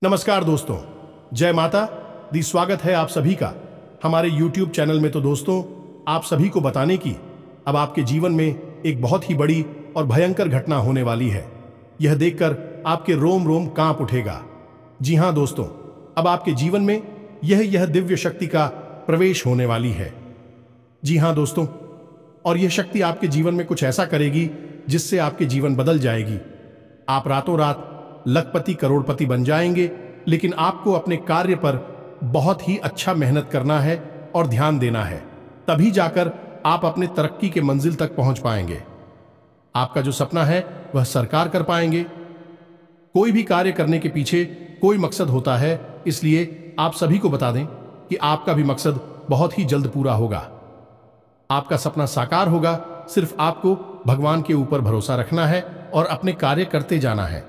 नमस्कार दोस्तों, जय माता दी। स्वागत है आप सभी का हमारे YouTube चैनल में। तो दोस्तों, आप सभी को बताने की अब आपके जीवन में एक बहुत ही बड़ी और भयंकर घटना होने वाली है। यह देखकर आपके रोम रोम कांप उठेगा। जी हां दोस्तों, अब आपके जीवन में यह दिव्य शक्ति का प्रवेश होने वाली है। जी हां दोस्तों, और यह शक्ति आपके जीवन में कुछ ऐसा करेगी जिससे आपके जीवन बदल जाएगी। आप रातों रात लखपति करोड़पति बन जाएंगे। लेकिन आपको अपने कार्य पर बहुत ही अच्छा मेहनत करना है और ध्यान देना है, तभी जाकर आप अपने तरक्की के मंजिल तक पहुंच पाएंगे। आपका जो सपना है वह साकार कर पाएंगे। कोई भी कार्य करने के पीछे कोई मकसद होता है, इसलिए आप सभी को बता दें कि आपका भी मकसद बहुत ही जल्द पूरा होगा। आपका सपना साकार होगा। सिर्फ आपको भगवान के ऊपर भरोसा रखना है और अपने कार्य करते जाना है।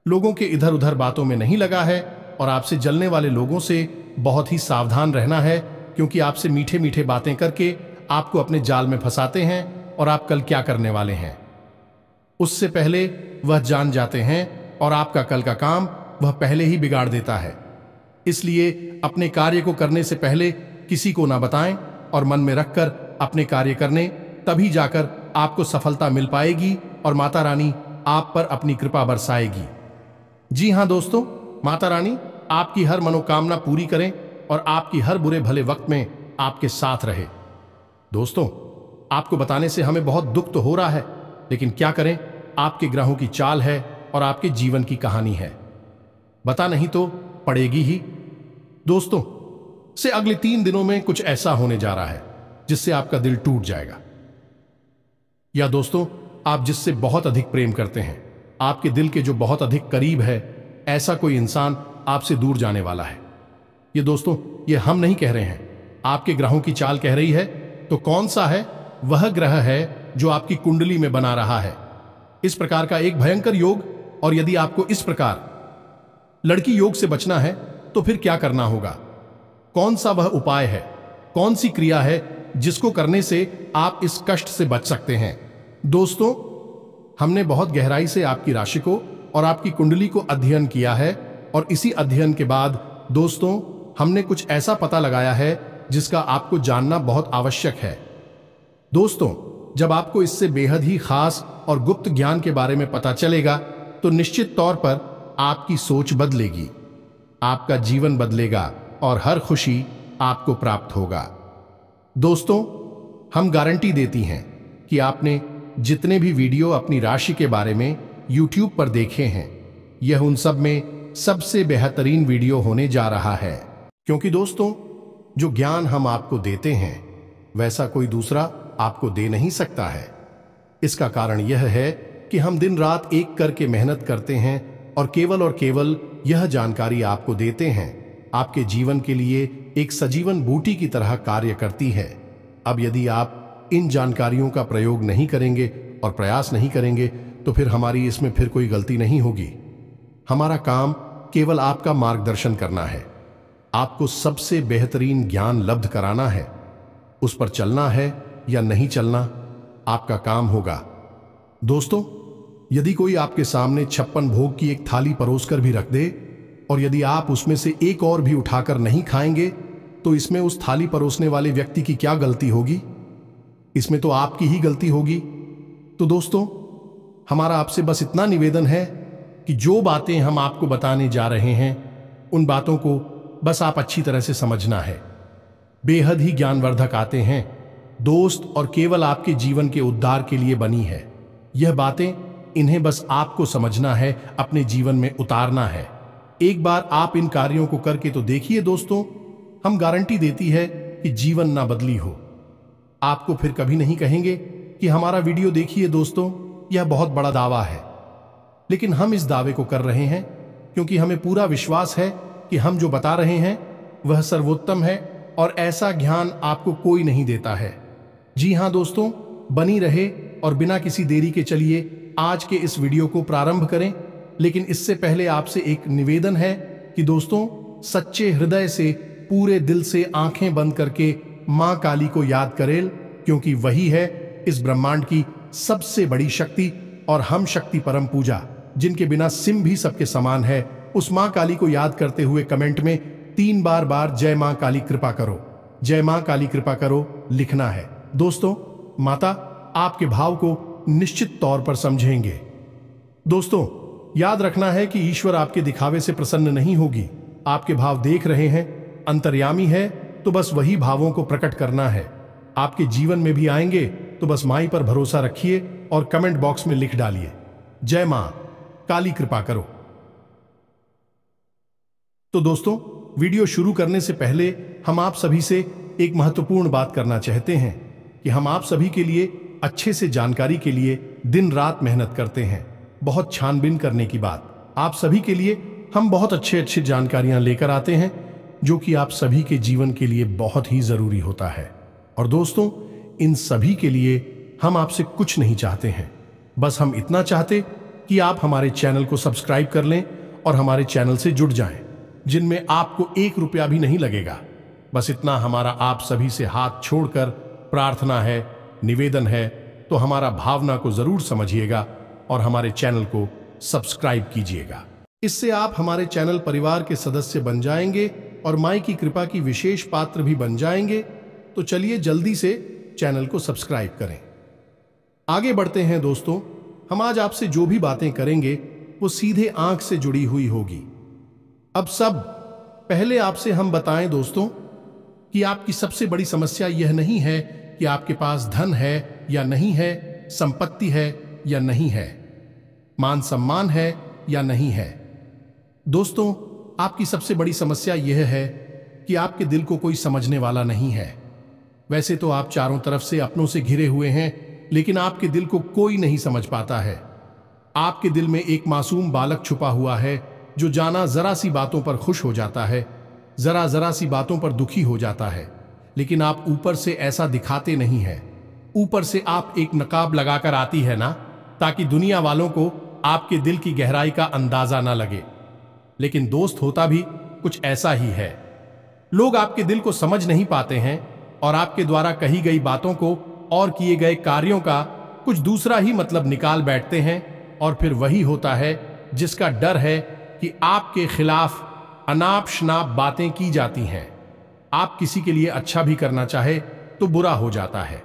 लोगों के इधर उधर बातों में नहीं लगा है और आपसे जलने वाले लोगों से बहुत ही सावधान रहना है, क्योंकि आपसे मीठे मीठे बातें करके आपको अपने जाल में फंसाते हैं और आप कल क्या करने वाले हैं उससे पहले वह जान जाते हैं और आपका कल का काम वह पहले ही बिगाड़ देता है। इसलिए अपने कार्य को करने से पहले किसी को ना बताएं और मन में रखकर अपने कार्य करने, तभी जाकर आपको सफलता मिल पाएगी और माता रानी आप पर अपनी कृपा बरसाएगी। जी हां दोस्तों, माता रानी आपकी हर मनोकामना पूरी करें और आपकी हर बुरे भले वक्त में आपके साथ रहे। दोस्तों, आपको बताने से हमें बहुत दुख तो हो रहा है, लेकिन क्या करें, आपके ग्रहों की चाल है और आपके जीवन की कहानी है। बता नहीं तो पड़ेगी ही। दोस्तों, से अगले 3 दिनों में कुछ ऐसा होने जा रहा है जिससे आपका दिल टूट जाएगा। या दोस्तों, आप जिससे बहुत अधिक प्रेम करते हैं, आपके दिल के जो बहुत अधिक करीब है, ऐसा कोई इंसान आपसे दूर जाने वाला है। ये दोस्तों, ये हम नहीं कह रहे हैं, आपके ग्रहों की चाल कह रही है। तो कौन सा है वह ग्रह है जो आपकी कुंडली में बना रहा है इस प्रकार का एक भयंकर योग? और यदि आपको इस प्रकार लड़की योग से बचना है तो फिर क्या करना होगा? कौन सा वह उपाय है, कौन सी क्रिया है जिसको करने से आप इस कष्ट से बच सकते हैं? दोस्तों, हमने बहुत गहराई से आपकी राशि को और आपकी कुंडली को अध्ययन किया है और इसी अध्ययन के बाद दोस्तों, हमने कुछ ऐसा पता लगाया है जिसका आपको जानना बहुत आवश्यक है। दोस्तों, जब आपको इससे बेहद ही खास और गुप्त ज्ञान के बारे में पता चलेगा तो निश्चित तौर पर आपकी सोच बदलेगी, आपका जीवन बदलेगा और हर खुशी आपको प्राप्त होगा। दोस्तों, हम गारंटी देती हैं कि आपने जितने भी वीडियो अपनी राशि के बारे में YouTube पर देखे हैं, यह उन सब में सबसे बेहतरीन वीडियो होने जा रहा है। क्योंकि दोस्तों, जो ज्ञान हम आपको देते हैं वैसा कोई दूसरा आपको दे नहीं सकता है। इसका कारण यह है कि हम दिन रात एक करके मेहनत करते हैं और केवल यह जानकारी आपको देते हैं। आपके जीवन के लिए एक सजीवन बूटी की तरह कार्य करती है। अब यदि आप इन जानकारियों का प्रयोग नहीं करेंगे और प्रयास नहीं करेंगे तो फिर हमारी इसमें फिर कोई गलती नहीं होगी। हमारा काम केवल आपका मार्गदर्शन करना है, आपको सबसे बेहतरीन ज्ञान लब्ध कराना है। उस पर चलना है या नहीं चलना आपका काम होगा। दोस्तों, यदि कोई आपके सामने 56 भोग की एक थाली परोसकर भी रख दे और यदि आप उसमें से एक और भी उठाकर नहीं खाएंगे तो इसमें उस थाली परोसने वाले व्यक्ति की क्या गलती होगी? इसमें तो आपकी ही गलती होगी। तो दोस्तों, हमारा आपसे बस इतना निवेदन है कि जो बातें हम आपको बताने जा रहे हैं उन बातों को बस आप अच्छी तरह से समझना है। बेहद ही ज्ञानवर्धक आते हैं दोस्त और केवल आपके जीवन के उद्धार के लिए बनी है। यह बातें इन्हें बस आपको समझना है, अपने जीवन में उतारना है। एक बार आप इन कार्यों को करके तो देखिए दोस्तों, हम गारंटी देती है कि जीवन ना बदली हो। आपको फिर कभी नहीं कहेंगे कि हमारा वीडियो देखिए। दोस्तों, यह बहुत बड़ा दावा है, लेकिन हम इस दावे को कर रहे हैं क्योंकि हमें पूरा विश्वास है कि हम जो बता रहे हैं वह सर्वोत्तम है और ऐसा ज्ञान आपको कोई नहीं देता है। जी हां दोस्तों, बनी रहे और बिना किसी देरी के चलिए आज के इस वीडियो को प्रारंभ करें। लेकिन इससे पहले आपसे एक निवेदन है कि दोस्तों, सच्चे हृदय से, पूरे दिल से आंखें बंद करके मां काली को याद करें, क्योंकि वही है इस ब्रह्मांड की सबसे बड़ी शक्ति और हम शक्ति परम पूजा, जिनके बिना सिम भी सबके समान है, उस मां काली को याद करते हुए कमेंट में 3 बार जय मां काली कृपा करो, जय मां काली कृपा करो लिखना है। दोस्तों, माता आपके भाव को निश्चित तौर पर समझेंगे। दोस्तों, याद रखना है कि ईश्वर आपके दिखावे से प्रसन्न नहीं होगी। आपके भाव देख रहे हैं, अंतर्यामी है, तो बस वही भावों को प्रकट करना है। आपके जीवन में भी आएंगे तो बस माई पर भरोसा रखिए और कमेंट बॉक्स में लिख डालिए, जय मां काली कृपा करो। तो दोस्तों, वीडियो शुरू करने से पहले हम आप सभी से एक महत्वपूर्ण बात करना चाहते हैं कि हम आप सभी के लिए अच्छे से जानकारी के लिए दिन रात मेहनत करते हैं। बहुत छानबीन करने की बात, आप सभी के लिए हम बहुत अच्छी जानकारियां लेकर आते हैं जो कि आप सभी के जीवन के लिए बहुत ही जरूरी होता है। और दोस्तों, इन सभी के लिए हम आपसे कुछ नहीं चाहते हैं, बस हम इतना चाहते कि आप हमारे चैनल को सब्सक्राइब कर लें और हमारे चैनल से जुड़ जाएं, जिनमें आपको 1 रुपया भी नहीं लगेगा। बस इतना हमारा आप सभी से हाथ छोड़कर प्रार्थना है, निवेदन है, तो हमारा भावना को जरूर समझिएगा और हमारे चैनल को सब्सक्राइब कीजिएगा। इससे आप हमारे चैनल परिवार के सदस्य बन जाएंगे और माई की कृपा की विशेष पात्र भी बन जाएंगे। तो चलिए जल्दी से चैनल को सब्सक्राइब करें। आगे बढ़ते हैं दोस्तों, हम आज आपसे जो भी बातें करेंगे वो सीधे आंख से जुड़ी हुई होगी। अब सब पहले आपसे हम बताएं दोस्तों कि आपकी सबसे बड़ी समस्या यह नहीं है कि आपके पास धन है या नहीं है, संपत्ति है या नहीं है, मान सम्मान है या नहीं है। दोस्तों, आपकी सबसे बड़ी समस्या यह है कि आपके दिल को कोई समझने वाला नहीं है। वैसे तो आप चारों तरफ से अपनों से घिरे हुए हैं, लेकिन आपके दिल को कोई नहीं समझ पाता है। आपके दिल में एक मासूम बालक छुपा हुआ है जो जाना जरा सी बातों पर खुश हो जाता है, जरा सी बातों पर दुखी हो जाता है, लेकिन आप ऊपर से ऐसा दिखाते नहीं है। ऊपर से आप एक नकाब लगाकर आती है ना, ताकि दुनिया वालों को आपके दिल की गहराई का अंदाजा ना लगे। लेकिन दोस्त, होता भी कुछ ऐसा ही है। लोग आपके दिल को समझ नहीं पाते हैं और आपके द्वारा कही गई बातों को और किए गए कार्यों का कुछ दूसरा ही मतलब निकाल बैठते हैं, और फिर वही होता है जिसका डर है कि आपके खिलाफ अनाप शनाप बातें की जाती हैं। आप किसी के लिए अच्छा भी करना चाहे तो बुरा हो जाता है।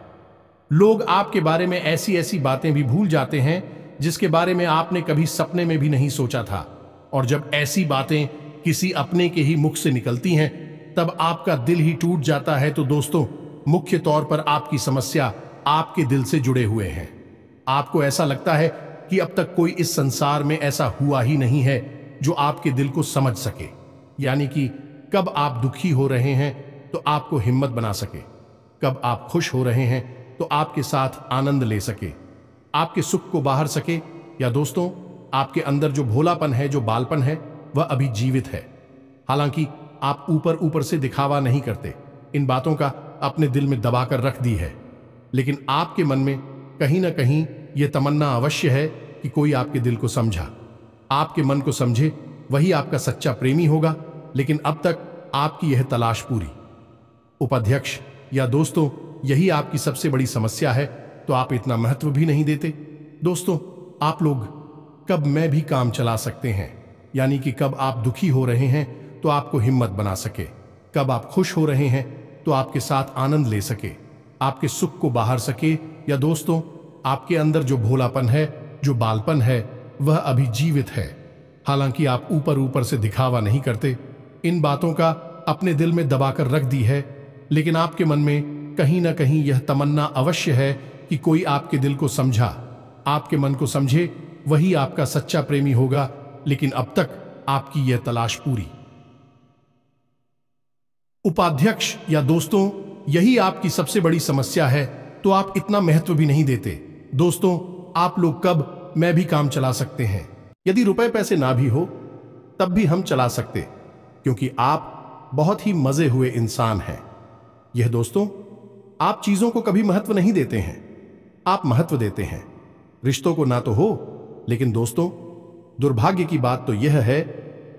लोग आपके बारे में ऐसी ऐसी बातें भी भूल जाते हैं जिसके बारे में आपने कभी सपने में भी नहीं सोचा था। और जब ऐसी बातें किसी अपने के ही मुख से निकलती हैं, तब आपका दिल ही टूट जाता है। तो दोस्तों, मुख्य तौर पर आपकी समस्या आपके दिल से जुड़े हुए हैं। आपको ऐसा लगता है कि अब तक कोई इस संसार में ऐसा हुआ ही नहीं है जो आपके दिल को समझ सके। यानी कि कब आप दुखी हो रहे हैं तो आपको हिम्मत बना सके, कब आप खुश हो रहे हैं तो आपके साथ आनंद ले सके, आपके सुख को बाहर सके। या दोस्तों, आपके अंदर जो भोलापन है, जो बालपन है, वह अभी जीवित है। हालांकि आप ऊपर से दिखावा नहीं करते, इन बातों का अपने दिल में दबाकर रख दी है, लेकिन आपके मन में कहीं ना कहीं यह तमन्ना अवश्य है कि कोई आपके दिल को समझा, आपके मन को समझे, वही आपका सच्चा प्रेमी होगा। लेकिन अब तक आपकी यह तलाश पूरी। उपाध्यक्ष या दोस्तों, यही आपकी सबसे बड़ी समस्या है, तो आप इतना महत्व भी नहीं देते। दोस्तों, आप लोग कब मैं भी काम चला सकते हैं, यानी कि कब आप दुखी हो रहे हैं तो आपको हिम्मत बना सके, कब आप खुश हो रहे हैं तो आपके साथ आनंद ले सके, आपके सुख को बाहर सके। या दोस्तों, आपके अंदर जो भोलापन है, जो बालपन है, वह अभी जीवित है। हालांकि आप ऊपर से दिखावा नहीं करते, इन बातों का अपने दिल में दबाकर रख दी है, लेकिन आपके मन में कहीं ना कहीं यह तमन्ना अवश्य है कि कोई आपके दिल को समझा, आपके मन को समझे, वही आपका सच्चा प्रेमी होगा। लेकिन अब तक आपकी यह तलाश पूरी। उपाध्यक्ष या दोस्तों, यही आपकी सबसे बड़ी समस्या है, तो आप इतना महत्व भी नहीं देते। दोस्तों, आप लोग कब मैं भी काम चला सकते हैं, यदि रुपए पैसे ना भी हो तब भी हम चला सकते, क्योंकि आप बहुत ही मजे हुए इंसान हैं। यह दोस्तों, आप चीजों को कभी महत्व नहीं देते हैं, आप महत्व देते हैं रिश्तों को। ना तो हो, लेकिन दोस्तों, दुर्भाग्य की बात तो यह है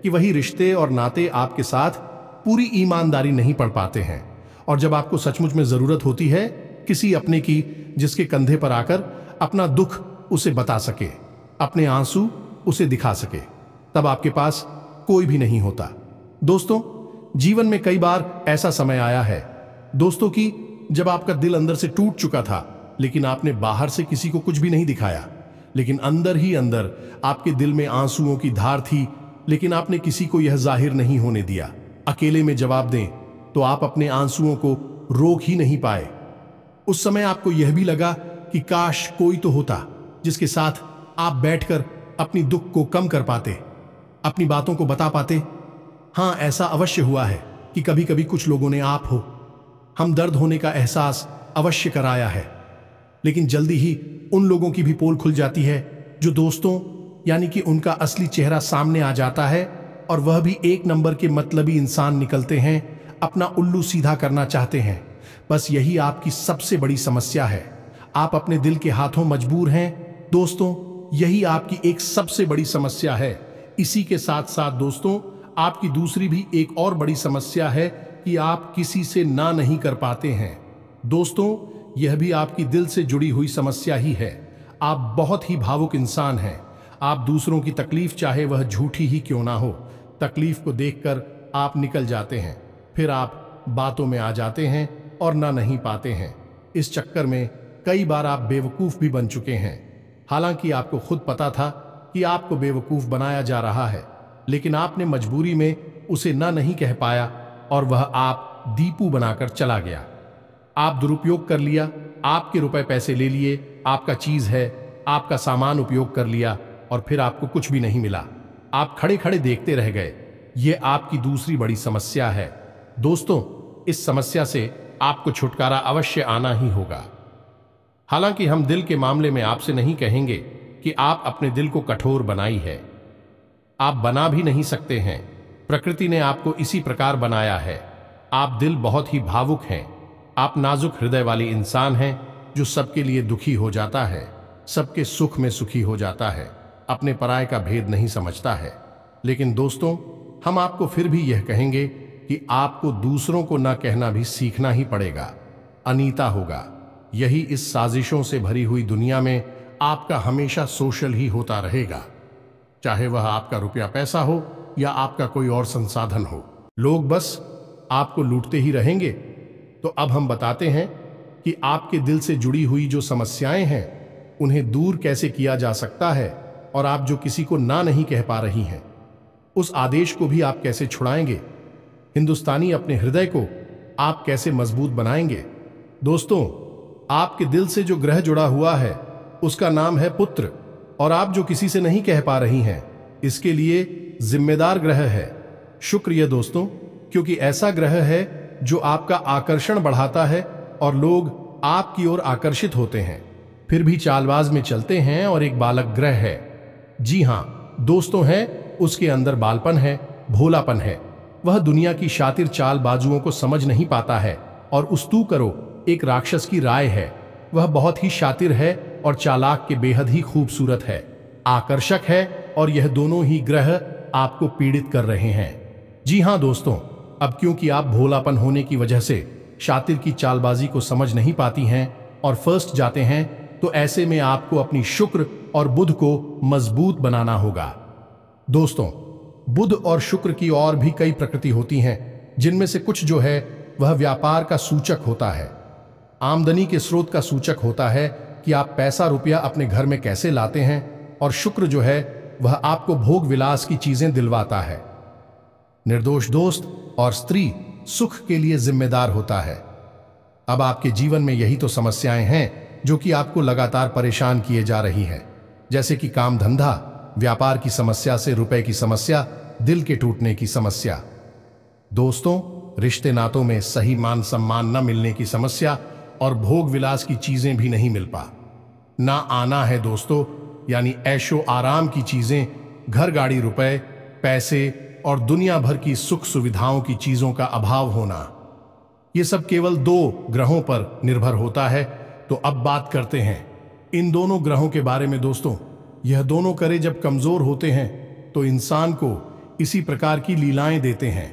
कि वही रिश्ते और नाते आपके साथ पूरी ईमानदारी नहीं पढ़ पाते हैं। और जब आपको सचमुच में जरूरत होती है किसी अपने की, जिसके कंधे पर आकर अपना दुख उसे बता सके, अपने आंसू उसे दिखा सके, तब आपके पास कोई भी नहीं होता। दोस्तों, जीवन में कई बार ऐसा समय आया है दोस्तों कि जब आपका दिल अंदर से टूट चुका था, लेकिन आपने बाहर से किसी को कुछ भी नहीं दिखाया, लेकिन अंदर ही अंदर आपके दिल में आंसुओं की धार थी, लेकिन आपने किसी को यह जाहिर नहीं होने दिया। अकेले में जवाब दें तो आप अपने आंसुओं को रोक ही नहीं पाए। उस समय आपको यह भी लगा कि काश कोई तो होता जिसके साथ आप बैठकर अपनी दुख को कम कर पाते, अपनी बातों को बता पाते। हाँ, ऐसा अवश्य हुआ है कि कभी कभी कुछ लोगों ने आप हो हम दर्द होने का एहसास अवश्य कराया है, लेकिन जल्दी ही उन लोगों की भी पोल खुल जाती है जो दोस्तों यानी कि उनका असली चेहरा सामने आ जाता है, और वह भी एक नंबर के मतलबी इंसान निकलते हैं, अपना उल्लू सीधा करना चाहते हैं। बस यही आपकी सबसे बड़ी समस्या है, आप अपने दिल के हाथों मजबूर हैं। दोस्तों, यही आपकी एक सबसे बड़ी समस्या है। इसी के साथ साथ दोस्तों, आपकी दूसरी भी एक और बड़ी समस्या है कि आप किसी से ना नहीं कर पाते हैं। दोस्तों, यह भी आपकी दिल से जुड़ी हुई समस्या ही है। आप बहुत ही भावुक इंसान हैं। आप दूसरों की तकलीफ, चाहे वह झूठी ही क्यों ना हो, तकलीफ को देखकर आप निकल जाते हैं, फिर आप बातों में आ जाते हैं और ना नहीं पाते हैं। इस चक्कर में कई बार आप बेवकूफ भी बन चुके हैं। हालांकि आपको खुद पता था कि आपको बेवकूफ बनाया जा रहा है, लेकिन आपने मजबूरी में उसे ना नहीं कह पाया और वह आप दीपू बनाकर चला गया। आप दुरुपयोग कर लिया, आपके रुपए पैसे ले लिए, आपका चीज है, आपका सामान उपयोग कर लिया और फिर आपको कुछ भी नहीं मिला। आप खड़े खड़े देखते रह गए। ये आपकी दूसरी बड़ी समस्या है। दोस्तों, इस समस्या से आपको छुटकारा अवश्य आना ही होगा। हालांकि हम दिल के मामले में आपसे नहीं कहेंगे कि आप अपने दिल को कठोर बनाई है, आप बना भी नहीं सकते हैं। प्रकृति ने आपको इसी प्रकार बनाया है। आप दिल बहुत ही भावुक हैं, आप नाजुक हृदय वाली इंसान हैं जो सबके लिए दुखी हो जाता है, सबके सुख में सुखी हो जाता है, अपने पराये का भेद नहीं समझता है। लेकिन दोस्तों, हम आपको फिर भी यह कहेंगे कि आपको दूसरों को ना कहना भी सीखना ही पड़ेगा, अनीता होगा। यही इस साजिशों से भरी हुई दुनिया में आपका हमेशा सोशल ही होता रहेगा, चाहे वह आपका रुपया पैसा हो या आपका कोई और संसाधन हो। लोग बस आपको लूटते ही रहेंगे। तो अब हम बताते हैं कि आपके दिल से जुड़ी हुई जो समस्याएं हैं उन्हें दूर कैसे किया जा सकता है, और आप जो किसी को ना नहीं कह पा रही हैं उस आदेश को भी आप कैसे छुड़ाएंगे। हिंदुस्तानी अपने हृदय को आप कैसे मजबूत बनाएंगे। दोस्तों, आपके दिल से जो ग्रह जुड़ा हुआ है उसका नाम है पुत्र, और आप जो किसी से नहीं कह पा रही हैं इसके लिए जिम्मेदार ग्रह है शुक्र। ये दोस्तों, क्योंकि ऐसा ग्रह है जो आपका आकर्षण बढ़ाता है और लोग आपकी ओर आकर्षित होते हैं, फिर भी चालबाज में चलते हैं। और एक बालक ग्रह है, जी हाँ दोस्तों, है उसके अंदर बालपन है, भोलापन है। वह दुनिया की शातिर चालबाजुओं को समझ नहीं पाता है, और उस्तू करो एक राक्षस की राय है। वह बहुत ही शातिर है और चालाक के बेहद ही खूबसूरत है, आकर्षक है, और यह दोनों ही ग्रह आपको पीड़ित कर रहे हैं। जी हाँ दोस्तों, अब क्योंकि आप भोलापन होने की वजह से शातिर की चालबाजी को समझ नहीं पाती हैं और फर्स्ट जाते हैं, तो ऐसे में आपको अपनी शुक्र और बुध को मजबूत बनाना होगा। दोस्तों, बुध और शुक्र की और भी कई प्रकृति होती हैं, जिनमें से कुछ जो है वह व्यापार का सूचक होता है, आमदनी के स्रोत का सूचक होता है कि आप पैसा रुपया अपने घर में कैसे लाते हैं, और शुक्र जो है वह आपको भोग विलास की चीजें दिलवाता है। निर्दोष दोस्त और स्त्री सुख के लिए जिम्मेदार होता है। अब आपके जीवन में यही तो समस्याएं हैं जो कि आपको लगातार परेशान किए जा रही हैं, जैसे कि काम धंधा, व्यापार की समस्या से रुपए की समस्या, दिल के टूटने की समस्या। दोस्तों, रिश्ते नातों में सही मान सम्मान न मिलने की समस्या, और भोग विलास की चीजें भी नहीं मिल पा ना आना है दोस्तों, यानी ऐशो आराम की चीजें, घर गाड़ी रुपए पैसे और दुनिया भर की सुख सुविधाओं की चीजों का अभाव होना। ये सब केवल 2 ग्रहों पर निर्भर होता है। तो अब बात करते हैं इन दोनों ग्रहों के बारे में। दोस्तों, यह दोनों करे जब कमजोर होते हैं तो इंसान को इसी प्रकार की लीलाएं देते हैं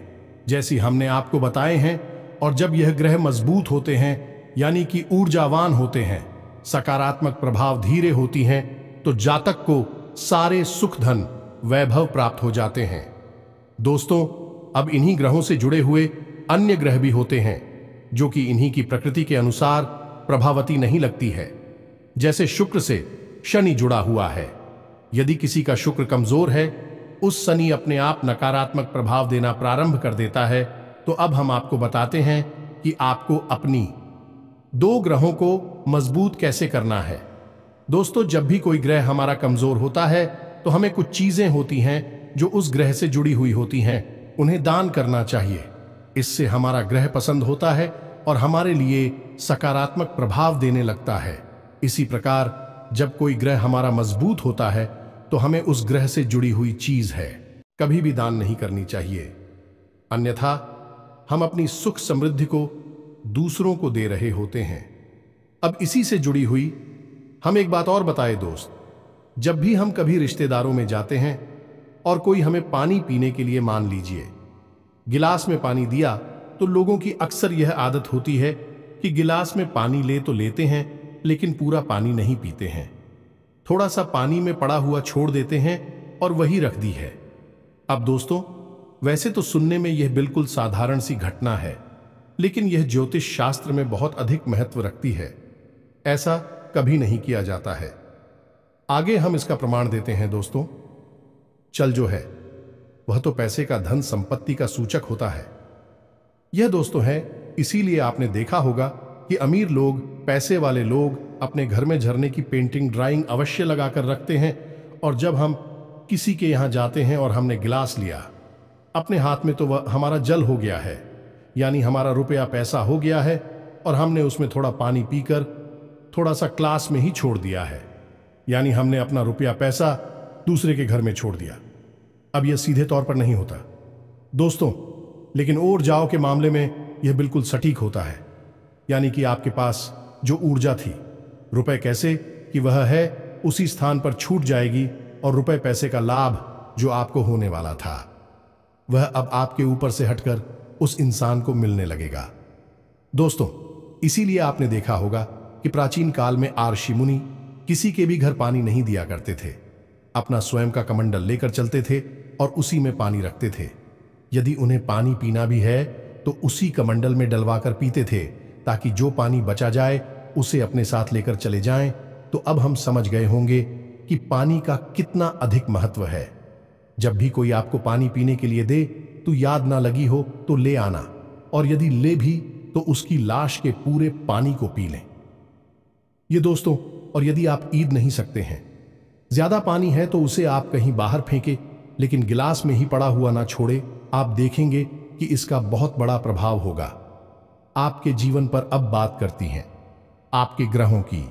जैसी हमने आपको बताए हैं, और जब यह ग्रह मजबूत होते हैं यानी कि ऊर्जावान होते हैं, सकारात्मक प्रभाव धीरे होती हैं, तो जातक को सारे सुख धन वैभव प्राप्त हो जाते हैं। दोस्तों, अब इन्हीं ग्रहों से जुड़े हुए अन्य ग्रह भी होते हैं जो कि इन्हीं की प्रकृति के अनुसार प्रभावती नहीं लगती है। जैसे शुक्र से शनि जुड़ा हुआ है। यदि किसी का शुक्र कमजोर है, उस शनि अपने आप नकारात्मक प्रभाव देना प्रारंभ कर देता है। तो अब हम आपको बताते हैं कि आपको अपनी 2 ग्रहों को मजबूत कैसे करना है। दोस्तों, जब भी कोई ग्रह हमारा कमजोर होता है तो हमें कुछ चीजें होती हैं जो उस ग्रह से जुड़ी हुई होती हैं, उन्हें दान करना चाहिए। इससे हमारा ग्रह पसंद होता है और हमारे लिए सकारात्मक प्रभाव देने लगता है। इसी प्रकार जब कोई ग्रह हमारा मजबूत होता है तो हमें उस ग्रह से जुड़ी हुई चीज है कभी भी दान नहीं करनी चाहिए, अन्यथा हम अपनी सुख समृद्धि को दूसरों को दे रहे होते हैं। अब इसी से जुड़ी हुई हम एक बात और बताए दोस्त, जब भी हम कभी रिश्तेदारों में जाते हैं और कोई हमें पानी पीने के लिए, मान लीजिए गिलास में पानी दिया, तो लोगों की अक्सर यह आदत होती है कि गिलास में पानी ले तो लेते हैं लेकिन पूरा पानी नहीं पीते हैं, थोड़ा सा पानी में पड़ा हुआ छोड़ देते हैं और वही रख दी है। अब दोस्तों, वैसे तो सुनने में यह बिल्कुल साधारण सी घटना है, लेकिन यह ज्योतिष शास्त्र में बहुत अधिक महत्व रखती है। ऐसा कभी नहीं किया जाता है। आगे हम इसका प्रमाण देते हैं दोस्तों। चल जो है वह तो पैसे का, धन संपत्ति का सूचक होता है। यह दोस्तों है, इसीलिए आपने देखा होगा कि अमीर लोग, पैसे वाले लोग अपने घर में झरने की पेंटिंग, ड्राइंग अवश्य लगाकर रखते हैं। और जब हम किसी के यहां जाते हैं और हमने गिलास लिया अपने हाथ में, तो वह हमारा जल हो गया है, यानी हमारा रुपया पैसा हो गया है और हमने उसमें थोड़ा पानी पीकर थोड़ा सा क्लास में ही छोड़ दिया है, यानी हमने अपना रुपया पैसा दूसरे के घर में छोड़ दिया। अब यह सीधे तौर पर नहीं होता दोस्तों, लेकिन और जाओ के मामले में यह बिल्कुल सटीक होता है। यानी कि आपके पास जो ऊर्जा थी, रुपए कैसे कि वह है उसी स्थान पर छूट जाएगी और रुपए पैसे का लाभ जो आपको होने वाला था वह अब आपके ऊपर से हटकर उस इंसान को मिलने लगेगा। दोस्तों, इसीलिए आपने देखा होगा कि प्राचीन काल में ऋषि मुनि किसी के भी घर पानी नहीं दिया करते थे, अपना स्वयं का कमंडल लेकर चलते थे और उसी में पानी रखते थे। यदि उन्हें पानी पीना भी है तो उसी कमंडल में डलवाकर पीते थे, ताकि जो पानी बचा जाए उसे अपने साथ लेकर चले जाएं। तो अब हम समझ गए होंगे कि पानी का कितना अधिक महत्व है। जब भी कोई आपको पानी पीने के लिए दे तो याद ना लगी हो तो ले आना, और यदि ले भी तो उसकी लाश के पूरे पानी को पी लें। ये दोस्तों, और यदि आप ईद नहीं सकते हैं, ज्यादा पानी है तो उसे आप कहीं बाहर फेंके, लेकिन गिलास में ही पड़ा हुआ ना छोड़े। आप देखेंगे कि इसका बहुत बड़ा प्रभाव होगा आपके जीवन पर। अब बात करती हैं आपके ग्रहों की।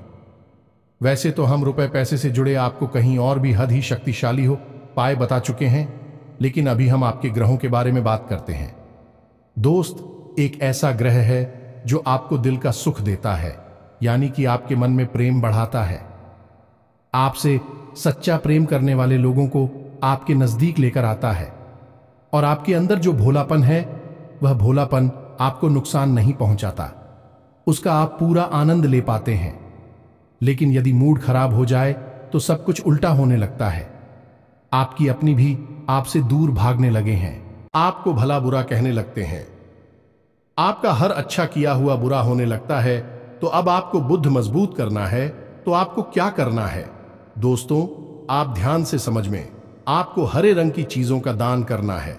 वैसे तो हम रुपए पैसे से जुड़े आपको कहीं और भी हद ही शक्तिशाली हो पाए बता चुके हैं, लेकिन अभी हम आपके ग्रहों के बारे में बात करते हैं। दोस्त, एक ऐसा ग्रह है जो आपको दिल का सुख देता है, यानी कि आपके मन में प्रेम बढ़ाता है। आपसे सच्चा प्रेम करने वाले लोगों को आपके नजदीक लेकर आता है, और आपके अंदर जो भोलापन है वह भोलापन आपको नुकसान नहीं पहुंचाता, उसका आप पूरा आनंद ले पाते हैं। लेकिन यदि मूड खराब हो जाए तो सब कुछ उल्टा होने लगता है। आपकी अपनी भी आपसे दूर भागने लगे हैं, आपको भला बुरा कहने लगते हैं, आपका हर अच्छा किया हुआ बुरा होने लगता है। तो अब आपको बुद्ध मजबूत करना है तो आपको क्या करना है दोस्तों? आप ध्यान से समझ में, आपको हरे रंग की चीजों का दान करना है।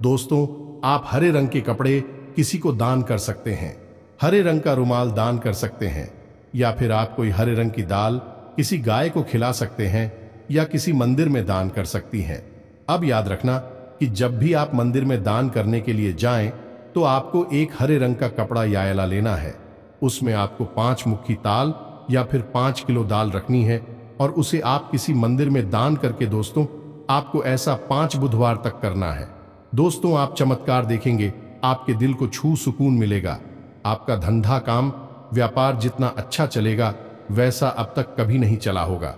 दोस्तों, आप हरे रंग के कपड़े किसी को दान कर सकते हैं, हरे रंग का रुमाल दान कर सकते हैं, या फिर आप कोई हरे रंग की दाल किसी गाय को खिला सकते हैं, या किसी मंदिर में दान कर सकती हैं। अब याद रखना कि जब भी आप मंदिर में दान करने के लिए जाएं तो आपको एक हरे रंग का कपड़ा या आयला लेना है। उसमें आपको 5 मुट्ठी ताल या फिर 5 किलो दाल रखनी है, और उसे आप किसी मंदिर में दान करके दोस्तों, आपको ऐसा 5 बुधवार तक करना है। दोस्तों, आप चमत्कार देखेंगे, आपके दिल को छू सुकून मिलेगा। आपका धंधा काम व्यापार जितना अच्छा चलेगा वैसा अब तक कभी नहीं चला होगा।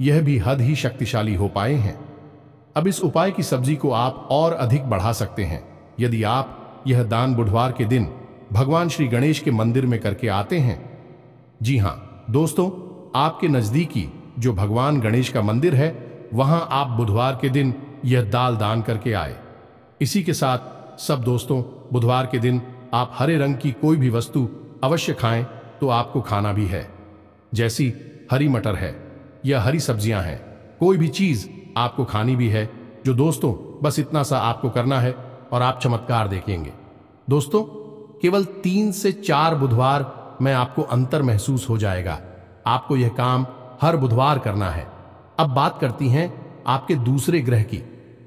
यह भी हद ही शक्तिशाली हो पाए हैं। अब इस उपाय की सब्जी को आप और अधिक बढ़ा सकते हैं यदि आप यह दान बुधवार के दिन भगवान श्री गणेश के मंदिर में करके आते हैं। जी हां दोस्तों, आपके नजदीकी जो भगवान गणेश का मंदिर है, वहां आप बुधवार के दिन यह दाल दान करके आए। इसी के साथ सब दोस्तों, बुधवार के दिन आप हरे रंग की कोई भी वस्तु अवश्य खाएं तो आपको खाना भी है, जैसी हरी मटर है या हरी सब्जियां हैं, कोई भी चीज आपको खानी भी है। जो दोस्तों, बस इतना सा आपको करना है और आप चमत्कार देखेंगे। दोस्तों, केवल 3 से 4 बुधवार में आपको अंतर महसूस हो जाएगा। आपको यह काम हर बुधवार करना है। अब बात करती हैं आपके दूसरे ग्रह की,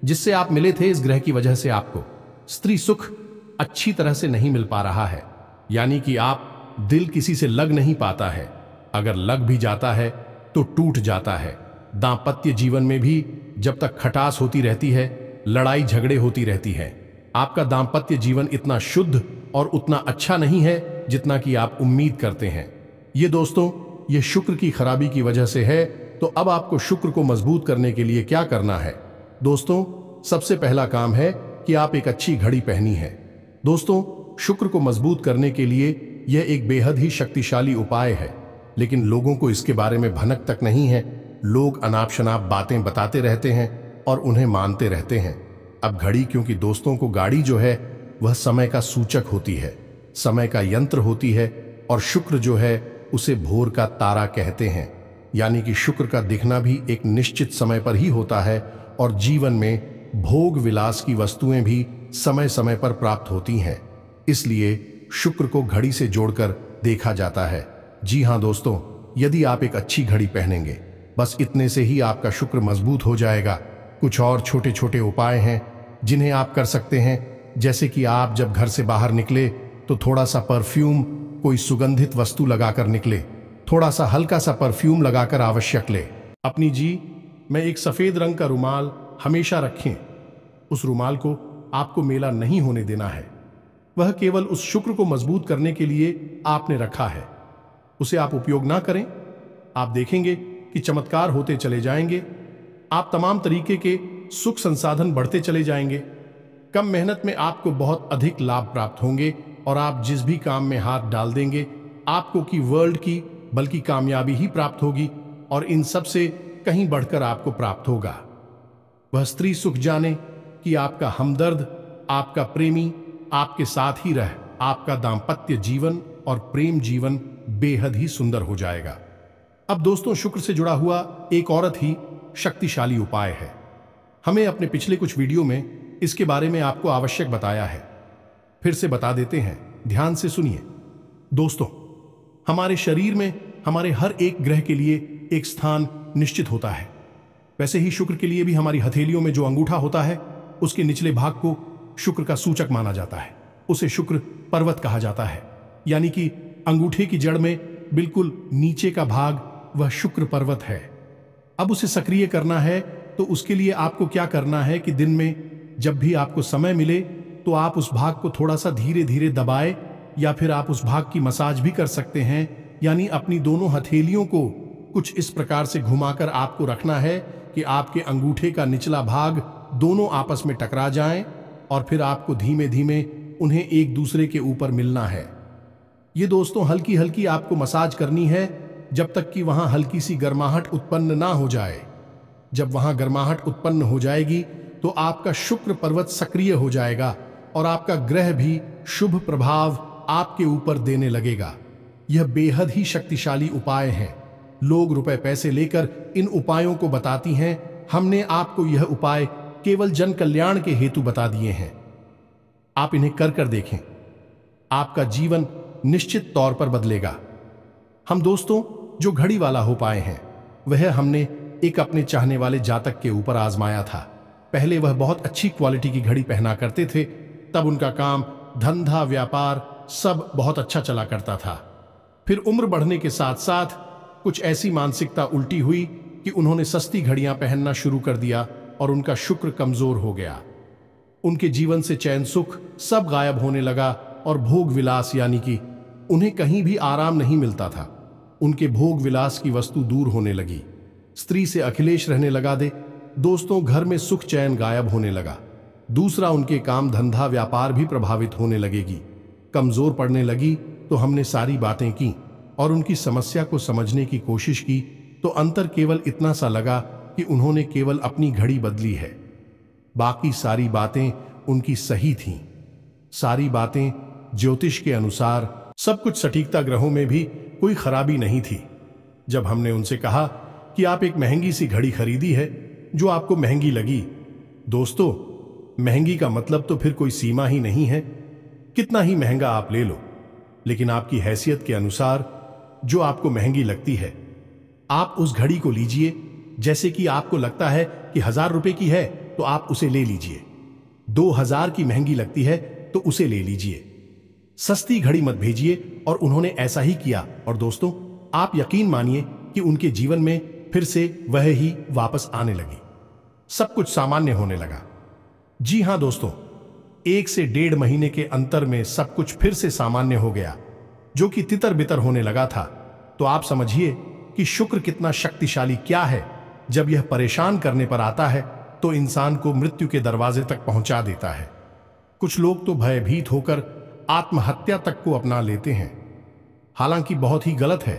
जिससे आप मिले थे। इस ग्रह की वजह से आपको स्त्री सुख अच्छी तरह से नहीं मिल पा रहा है, यानी कि आप दिल किसी से लग नहीं पाता है। अगर लग भी जाता है तो टूट जाता है। दांपत्य जीवन में भी जब तक खटास होती रहती है, लड़ाई झगड़े होती रहती है। आपका दांपत्य जीवन इतना शुद्ध और उतना अच्छा नहीं है जितना कि आप उम्मीद करते हैं। ये दोस्तों, ये शुक्र की खराबी की वजह से है। तो अब आपको शुक्र को मजबूत करने के लिए क्या करना है? दोस्तों, सबसे पहला काम है कि आप एक अच्छी घड़ी पहनी है। दोस्तों, शुक्र को मजबूत करने के लिए यह एक बेहद ही शक्तिशाली उपाय है, लेकिन लोगों को इसके बारे में भनक तक नहीं है। लोग अनाप शनाप बातें बताते रहते हैं और उन्हें मानते रहते हैं। अब घड़ी, क्योंकि दोस्तों को गाड़ी जो है वह समय का सूचक होती है, समय का यंत्र होती है, और शुक्र जो है उसे भोर का तारा कहते हैं। यानी कि शुक्र का दिखना भी एक निश्चित समय पर ही होता है, और जीवन में भोग विलास की वस्तुएं भी समय समय पर प्राप्त होती हैं। इसलिए शुक्र को घड़ी से जोड़कर देखा जाता है। जी हाँ दोस्तों, यदि आप एक अच्छी घड़ी पहनेंगे, बस इतने से ही आपका शुक्र मजबूत हो जाएगा। कुछ और छोटे छोटे उपाय हैं जिन्हें आप कर सकते हैं, जैसे कि आप जब घर से बाहर निकले तो थोड़ा सा परफ्यूम, कोई सुगंधित वस्तु लगाकर निकले। थोड़ा सा हल्का सा परफ्यूम लगाकर आवश्यक ले। अपनी में एक सफेद रंग का रुमाल हमेशा रखें। उस रुमाल को आपको मेला नहीं होने देना है। वह केवल उस शुक्र को मजबूत करने के लिए आपने रखा है। उसे आप उपयोग ना करें, आप देखेंगे कि चमत्कार होते चले जाएंगे। आप तमाम तरीके के सुख संसाधन बढ़ते चले जाएंगे। कम मेहनत में आपको बहुत अधिक लाभ प्राप्त होंगे, और आप जिस भी काम में हाथ डाल देंगे, आपको की वर्ल्ड की बल्कि कामयाबी ही प्राप्त होगी, और इन सब से कहीं बढ़कर आपको प्राप्त होगा। वह स्त्री सुख जाने कि आपका हमदर्द, आपका प्रेमी आपके साथ ही रह आपका दांपत्य जीवन और प्रेम जीवन बेहद ही सुंदर हो जाएगा। अब दोस्तों, शुक्र से जुड़ा हुआ एक औरत ही शक्तिशाली उपाय है। हमें अपने पिछले कुछ वीडियो में इसके बारे में आपको आवश्यक बताया है। फिर से बता देते हैं, ध्यान से सुनिए। दोस्तों, हमारे शरीर में हमारे हर एक ग्रह के लिए एक स्थान निश्चित होता है। वैसे ही शुक्र के लिए भी हमारी हथेलियों में जो अंगूठा होता है, उसके निचले भाग को शुक्र का सूचक माना जाता है। उसे शुक्र पर्वत कहा जाता है, यानी कि अंगूठे की जड़ में बिल्कुल नीचे का भाग वह शुक्र पर्वत है। अब उसे सक्रिय करना है तो उसके लिए आपको क्या करना है कि दिन में जब भी आपको समय मिले तो आप उस भाग को थोड़ा सा धीरे धीरे दबाए, या फिर आप उस भाग की मसाज भी कर सकते हैं। यानी अपनी दोनों हथेलियों को कुछ इस प्रकार से घुमाकर आपको रखना है कि आपके अंगूठे का निचला भाग दोनों आपस में टकरा जाएं, और फिर आपको धीमे धीमे उन्हें एक दूसरे के ऊपर मिलना है। ये दोस्तों हल्की हल्की आपको मसाज करनी है, जब तक कि वहां हल्की सी गर्माहट उत्पन्न ना हो जाए। जब वहां गर्माहट उत्पन्न हो जाएगी तो आपका शुक्र पर्वत सक्रिय हो जाएगा, और आपका ग्रह भी शुभ प्रभाव आपके ऊपर देने लगेगा। यह बेहद ही शक्तिशाली उपाय है। लोग रुपए पैसे लेकर इन उपायों को बताती हैं। हमने आपको यह उपाय केवल जन कल्याण के हेतु बता दिए हैं। आप इन्हें कर कर देखें, आपका जीवन निश्चित तौर पर बदलेगा। हम दोस्तों जो घड़ी वाला हो पाए हैं, वह हमने एक अपने चाहने वाले जातक के ऊपर आजमाया था। पहले वह बहुत अच्छी क्वालिटी की घड़ी पहना करते थे, तब उनका काम, धंधा, व्यापार सब बहुत अच्छा चला करता था। फिर उम्र बढ़ने के साथ साथ कुछ ऐसी मानसिकता उल्टी हुई कि उन्होंने सस्ती घड़ियां पहनना शुरू कर दिया, और उनका शुक्र कमजोर हो गया। उनके जीवन से चैन सुख सब गायब होने लगा, और भोग विलास, यानी कि उन्हें कहीं भी आराम नहीं मिलता था। उनके भोग विलास की वस्तु दूर होने लगी। स्त्री से अखिलेश रहने लगा दे। दोस्तों, घर में सुख चैन गायब होने लगा। दूसरा, उनके काम, धंधा, व्यापार भी प्रभावित होने लगेगी, कमजोर पड़ने लगी। तो हमने सारी बातें की और उनकी समस्या को समझने की कोशिश की, तो अंतर केवल इतना सा लगा कि उन्होंने केवल अपनी घड़ी बदली है। बाकी सारी बातें उनकी सही थीं। सारी बातें ज्योतिष के अनुसार, सब कुछ सटीकता, ग्रहों में भी कोई खराबी नहीं थी। जब हमने उनसे कहा कि आप एक महंगी सी घड़ी खरीदी है जो आपको महंगी लगी, दोस्तों महंगी का मतलब तो फिर कोई सीमा ही नहीं है, कितना ही महंगा आप ले लो, लेकिन आपकी हैसियत के अनुसार जो आपको महंगी लगती है आप उस घड़ी को लीजिए। जैसे कि आपको लगता है कि 1000 रुपए की है तो आप उसे ले लीजिए, 2000 की महंगी लगती है तो उसे ले लीजिए, सस्ती घड़ी मत भेजिए। और उन्होंने ऐसा ही किया। और दोस्तों आप यकीन मानिए कि उनके जीवन में फिर से वह ही वापस आने लगी, सब कुछ सामान्य होने लगा। जी हां दोस्तों, 1 से 1.5 महीने के अंतर में सब कुछ फिर से सामान्य हो गया, जो कि तितर बितर होने लगा था। तो आप समझिए कि शुक्र कितना शक्तिशाली क्या है। जब यह परेशान करने पर आता है तो इंसान को मृत्यु के दरवाजे तक पहुंचा देता है। कुछ लोग तो भयभीत होकर आत्महत्या तक को अपना लेते हैं, हालांकि बहुत ही गलत है।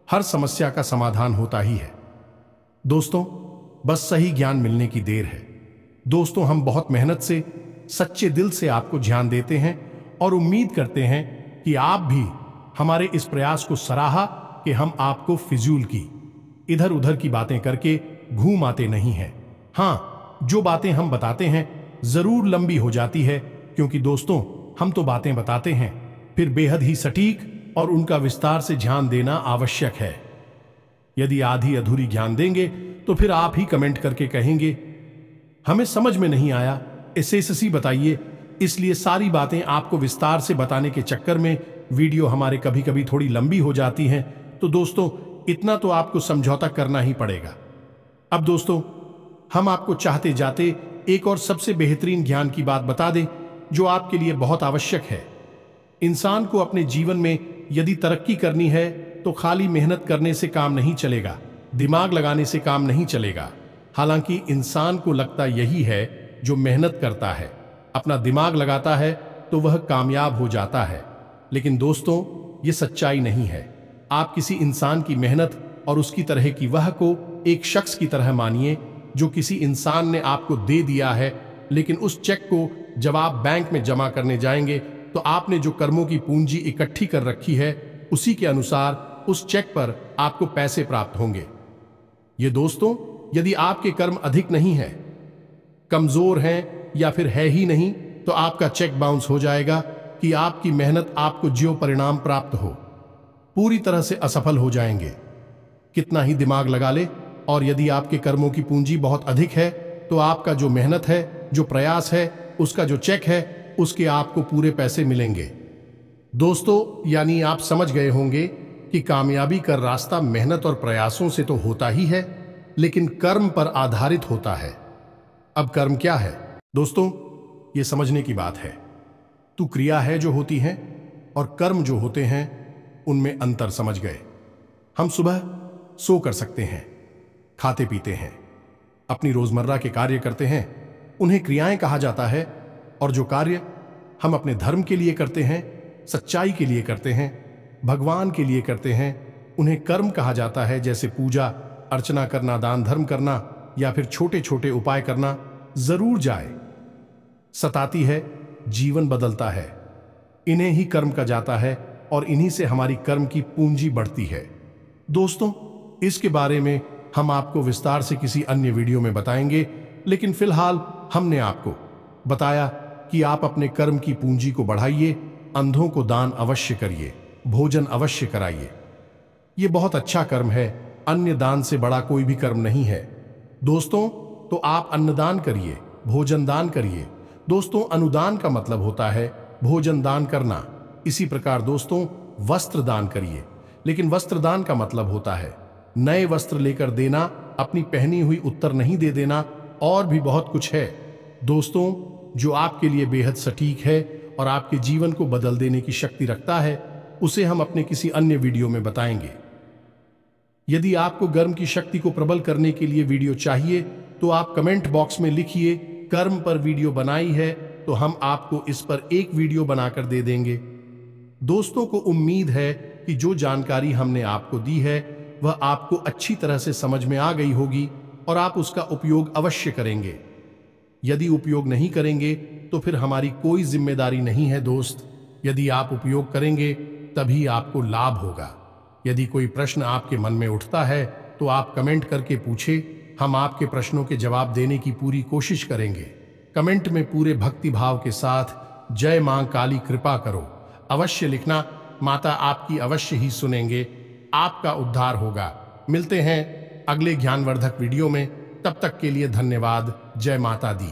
हर समस्या का समाधान होता ही है दोस्तों, बस सही ज्ञान मिलने की देर है। दोस्तों हम बहुत मेहनत से, सच्चे दिल से आपको ध्यान देते हैं और उम्मीद करते हैं कि आप भी हमारे इस प्रयास को सराहा कि हम आपको फिजूल की, इधर उधर की बातें करके घूम आते नहीं हैं। हाँ, जो बातें हम बताते हैं जरूर लंबी हो जाती है, क्योंकि दोस्तों हम तो बातें बताते हैं, फिर बेहद ही सटीक और उनका विस्तार से ध्यान देना आवश्यक है। यदि आधी अधूरी ज्ञान देंगे तो फिर आप ही कमेंट करके कहेंगे हमें समझ में नहीं आया, एसएससी बताइए। इसलिए सारी बातें आपको विस्तार से बताने के चक्कर में वीडियो हमारे कभी कभी थोड़ी लंबी हो जाती हैं। तो दोस्तों इतना तो आपको समझौता करना ही पड़ेगा। अब दोस्तों हम आपको चाहते जाते एक और सबसे बेहतरीन ज्ञान की बात बता दें जो आपके लिए बहुत आवश्यक है। इंसान को अपने जीवन में यदि तरक्की करनी है तो खाली मेहनत करने से काम नहीं चलेगा, दिमाग लगाने से काम नहीं चलेगा। हालांकि इंसान को लगता यही है, जो मेहनत करता है, अपना दिमाग लगाता है तो वह कामयाब हो जाता है। लेकिन दोस्तों ये सच्चाई नहीं है। आप किसी इंसान की मेहनत और उसकी तरह की वह को एक शख्स की तरह मानिए जो किसी इंसान ने आपको दे दिया है, लेकिन उस चेक को जब आप बैंक में जमा करने जाएंगे तो आपने जो कर्मों की पूंजी इकट्ठी कर रखी है उसी के अनुसार उस चेक पर आपको पैसे प्राप्त होंगे। ये दोस्तों यदि आपके कर्म अधिक नहीं है, कमजोर हैं या फिर है ही नहीं, तो आपका चेक बाउंस हो जाएगा कि आपकी मेहनत आपको जो परिणाम प्राप्त हो पूरी तरह से असफल हो जाएंगे, कितना ही दिमाग लगा ले। और यदि आपके कर्मों की पूंजी बहुत अधिक है तो आपका जो मेहनत है, जो प्रयास है, उसका जो चेक है, उसके आपको पूरे पैसे मिलेंगे। दोस्तों यानी आप समझ गए होंगे कि कामयाबी का रास्ता मेहनत और प्रयासों से तो होता ही है, लेकिन कर्म पर आधारित होता है। अब कर्म क्या है दोस्तों, ये समझने की बात है। तो क्रिया है जो होती हैं और कर्म जो होते हैं उनमें अंतर समझ गए। हम सुबह सो कर सकते हैं, खाते पीते हैं, अपनी रोजमर्रा के कार्य करते हैं, उन्हें क्रियाएं कहा जाता है। और जो कार्य हम अपने धर्म के लिए करते हैं, सच्चाई के लिए करते हैं, भगवान के लिए करते हैं, उन्हें कर्म कहा जाता है। जैसे पूजा अर्चना करना, दान धर्म करना या फिर छोटे छोटे उपाय करना। जरूर जाए सताती है, जीवन बदलता है, इन्हें ही कर्म कहा जाता है और इन्हीं से हमारी कर्म की पूंजी बढ़ती है। दोस्तों इसके बारे में हम आपको विस्तार से किसी अन्य वीडियो में बताएंगे, लेकिन फिलहाल हमने आपको बताया कि आप अपने कर्म की पूंजी को बढ़ाइए, अंधों को दान अवश्य करिए, भोजन अवश्य कराइए। ये बहुत अच्छा कर्म है, अन्य दान से बड़ा कोई भी कर्म नहीं है। दोस्तों तो आप अन्नदान करिए, भोजन दान करिए। दोस्तों अनुदान का मतलब होता है भोजन दान करना। इसी प्रकार दोस्तों वस्त्र दान करिए, लेकिन वस्त्र दान का मतलब होता है नए वस्त्र लेकर देना, अपनी पहनी हुई उत्तर नहीं दे देना, और भी बहुत कुछ है दोस्तों जो आपके लिए बेहद सटीक है और आपके जीवन को बदल देने की शक्ति रखता है। उसे हम अपने किसी अन्य वीडियो में बताएंगे। यदि आपको कर्म की शक्ति को प्रबल करने के लिए वीडियो चाहिए तो आप कमेंट बॉक्स में लिखिए कर्म पर वीडियो बनाई है, तो हम आपको इस पर एक वीडियो बनाकर दे देंगे। दोस्तों को उम्मीद है कि जो जानकारी हमने आपको दी है वह आपको अच्छी तरह से समझ में आ गई होगी और आप उसका उपयोग अवश्य करेंगे। यदि उपयोग नहीं करेंगे तो फिर हमारी कोई जिम्मेदारी नहीं है दोस्त। यदि आप उपयोग करेंगे तभी आपको लाभ होगा। यदि कोई प्रश्न आपके मन में उठता है तो आप कमेंट करके पूछे, हम आपके प्रश्नों के जवाब देने की पूरी कोशिश करेंगे। कमेंट में पूरे भक्ति भाव के साथ जय मां काली कृपा करो अवश्य लिखना। माता आपकी अवश्य ही सुनेंगे, आपका उद्धार होगा। मिलते हैं अगले ज्ञानवर्धक वीडियो में, तब तक के लिए धन्यवाद। जय माता दी।